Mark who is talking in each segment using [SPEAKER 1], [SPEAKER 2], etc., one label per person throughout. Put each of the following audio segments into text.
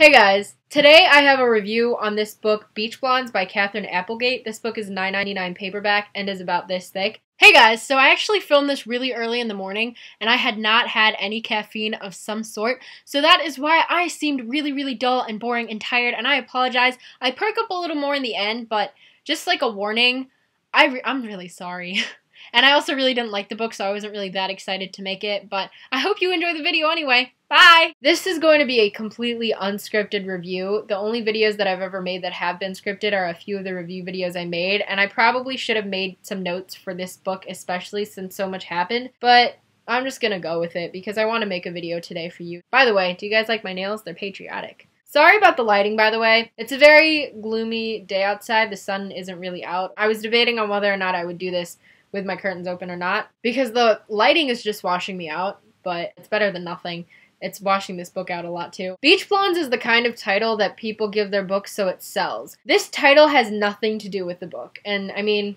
[SPEAKER 1] Hey guys, today I have a review on this book, Beach Blondes by Katherine Applegate. This book is $9.99 paperback and is about this thick. Hey guys, so I actually filmed this really early in the morning and I had not had any caffeine of some sort, so that is why I seemed really dull and boring and tired, and I apologize. I perk up a little more in the end, but just like a warning, I'm really sorry. And I also really didn't like the book, so I wasn't really that excited to make it, but I hope you enjoy the video anyway. Bye! This is going to be a completely unscripted review. The only videos that I've ever made that have been scripted are a few of the review videos I made, and I probably should have made some notes for this book especially since so much happened, but I'm just gonna go with it because I want to make a video today for you. By the way, do you guys like my nails? They're patriotic. Sorry about the lighting, by the way. It's a very gloomy day outside. The sun isn't really out. I was debating on whether or not I would do this with my curtains open or not, because the lighting is just washing me out, but it's better than nothing. It's washing this book out a lot too. Beach Blondes is the kind of title that people give their books so it sells. This title has nothing to do with the book, and I mean,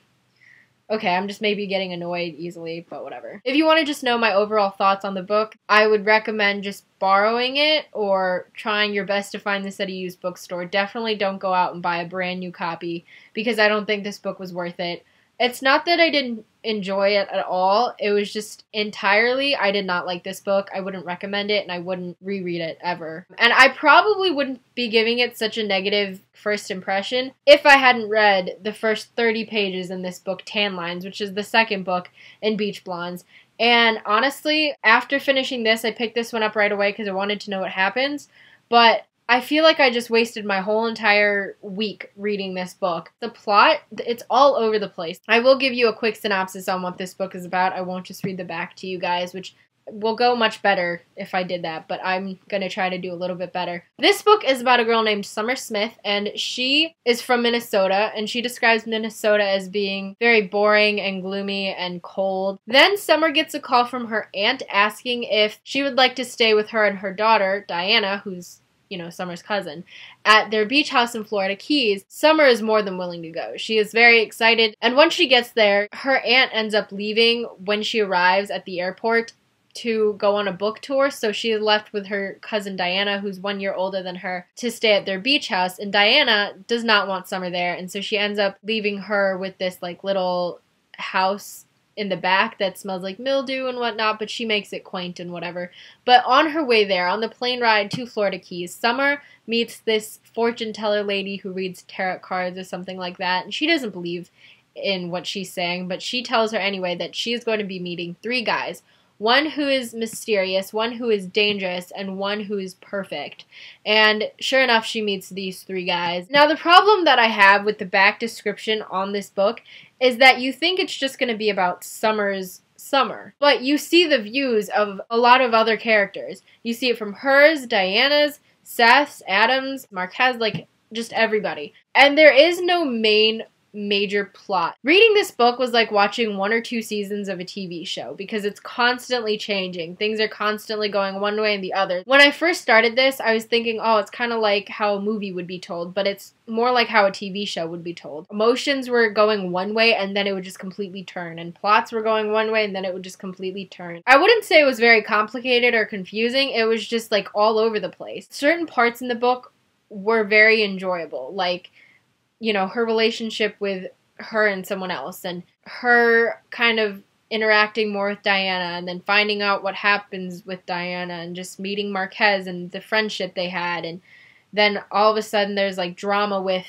[SPEAKER 1] okay, I'm just maybe getting annoyed easily, but whatever. If you want to just know my overall thoughts on the book, I would recommend just borrowing it or trying your best to find this at a used bookstore. Definitely don't go out and buy a brand new copy because I don't think this book was worth it. It's not that I didn't enjoy it at all. It was just entirely, I did not like this book. I wouldn't recommend it, and I wouldn't reread it ever. And I probably wouldn't be giving it such a negative first impression if I hadn't read the first 30 pages in this book, Tan Lines, which is the second book in Beach Blondes. And honestly, after finishing this, I picked this one up right away because I wanted to know what happens. But I feel like I just wasted my whole entire week reading this book. The plot, it's all over the place. I will give you a quick synopsis on what this book is about. I won't just read the back to you guys, which will go much better if I did that, but I'm going to try to do a little bit better. This book is about a girl named Summer Smith, and she is from Minnesota, and she describes Minnesota as being very boring and gloomy and cold. Then Summer gets a call from her aunt asking if she would like to stay with her and her daughter, Diana, who's Summer's cousin, at their beach house in Florida Keys. Summer is more than willing to go. She is very excited, and once she gets there, her aunt ends up leaving when she arrives at the airport to go on a book tour, so she is left with her cousin Diana, who's 1 year older than her, to stay at their beach house, and Diana does not want Summer there, and so she ends up leaving her with this little house in the back that smells like mildew and whatnot, but she makes it quaint and whatever. But on her way there, on the plane ride to Florida Keys, Summer meets this fortune teller lady who reads tarot cards or something like that, and she doesn't believe in what she's saying, but she tells her anyway that she is going to be meeting 3 guys. One who is mysterious, one who is dangerous, and one who is perfect. And sure enough, she meets these 3 guys. Now, the problem that I have with the back description on this book is that you think it's just going to be about Summer's summer. But you see the views of a lot of other characters. You see it from hers, Diana's, Seth's, Adam's, Marquez, just everybody. And there is no major plot. Reading this book was like watching 1 or 2 seasons of a TV show because it's constantly changing. Things are constantly going one way and the other. When I first started this, I was thinking, oh, it's kind of like how a movie would be told, but it's more like how a TV show would be told. Emotions were going one way and then it would just completely turn, and plots were going one way and then it would just completely turn. I wouldn't say it was very complicated or confusing. It was just all over the place. Certain parts in the book were very enjoyable, her relationship with her and someone else, and her kind of interacting more with Diana, and then finding out what happens with Diana, and just meeting Marquez and the friendship they had, and then all of a sudden there's drama with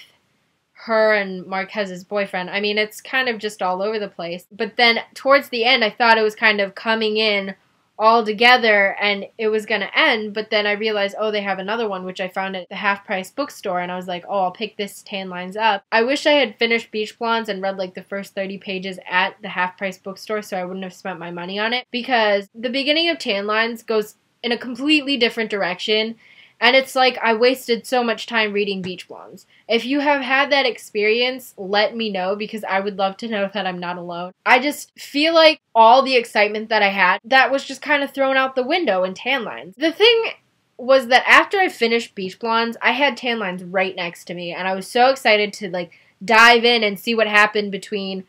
[SPEAKER 1] her and Marquez's boyfriend. I mean, it's kind of just all over the place. But then towards the end, I thought it was kind of coming in all together and it was going to end, but then I realized, oh, they have another one, which I found at the half-price bookstore, and I was like, oh, I'll pick this Tan Lines up. I wish I had finished Beach Blondes and read the first 30 pages at the half-price bookstore so I wouldn't have spent my money on it, because the beginning of Tan Lines goes in a completely different direction, and it's I wasted so much time reading Beach Blondes. If you have had that experience, let me know, because I would love to know that I'm not alone. I just feel like all the excitement that I had, that was just kind of thrown out the window in Tan Lines. The thing was that after I finished Beach Blondes, I had Tan Lines right next to me, and I was so excited to dive in and see what happened between,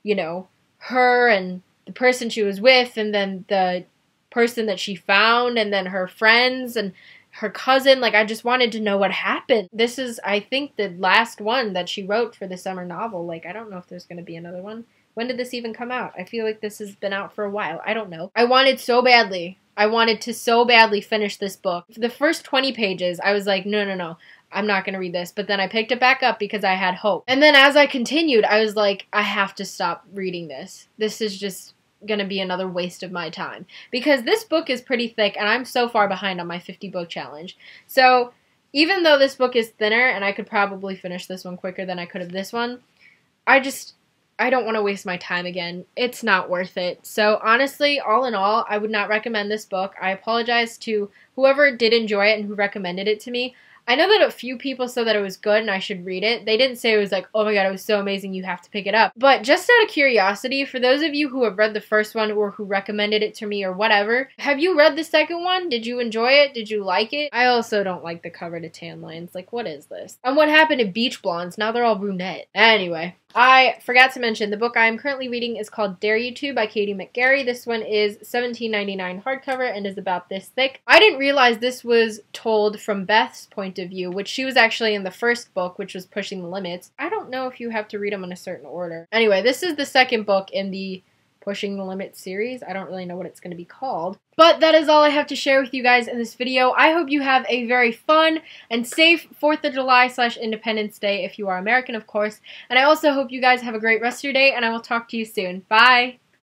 [SPEAKER 1] her and the person she was with, and then the person that she found, and then her friends, and her cousin. Like, I just wanted to know what happened. This is, I think, the last one that she wrote for the summer novel. Like, I don't know if there's going to be another one. When did this even come out? I feel like this has been out for a while. I don't know. I wanted so badly. I wanted to so badly finish this book. The first 20 pages, I was like, no. I'm not going to read this. But then I picked it back up because I had hope. And then as I continued, I was like, I have to stop reading this. This is just going to be another waste of my time. Because this book is pretty thick, and I'm so far behind on my 50 book challenge. So even though this book is thinner, and I could probably finish this one quicker than I could have this one, I don't want to waste my time again. It's not worth it. So honestly, all in all, I would not recommend this book. I apologize to whoever did enjoy it and who recommended it to me. I know that a few people said that it was good and I should read it. They didn't say it was like, oh my god, it was so amazing, you have to pick it up. But just out of curiosity, for those of you who have read the first one or who recommended it to me or whatever, have you read the second one? Did you enjoy it? Did you like it? I also don't like the cover to tan lines. Like, what is this? And what happened to beach blondes? Now they're all brunette. Anyway, I forgot to mention, the book I am currently reading is called Dare You To by Katie McGarry. This one is $17.99 hardcover and is about this thick. I didn't realize this was told from Beth's point of view, which she was actually in the first book, which was Pushing the Limits. I don't know if you have to read them in a certain order. Anyway, this is the second book in the Pushing the Limits series. I don't really know what it's going to be called. But that is all I have to share with you guys in this video. I hope you have a very fun and safe 4th of July / Independence Day if you are American, of course. And I also hope you guys have a great rest of your day, and I will talk to you soon. Bye!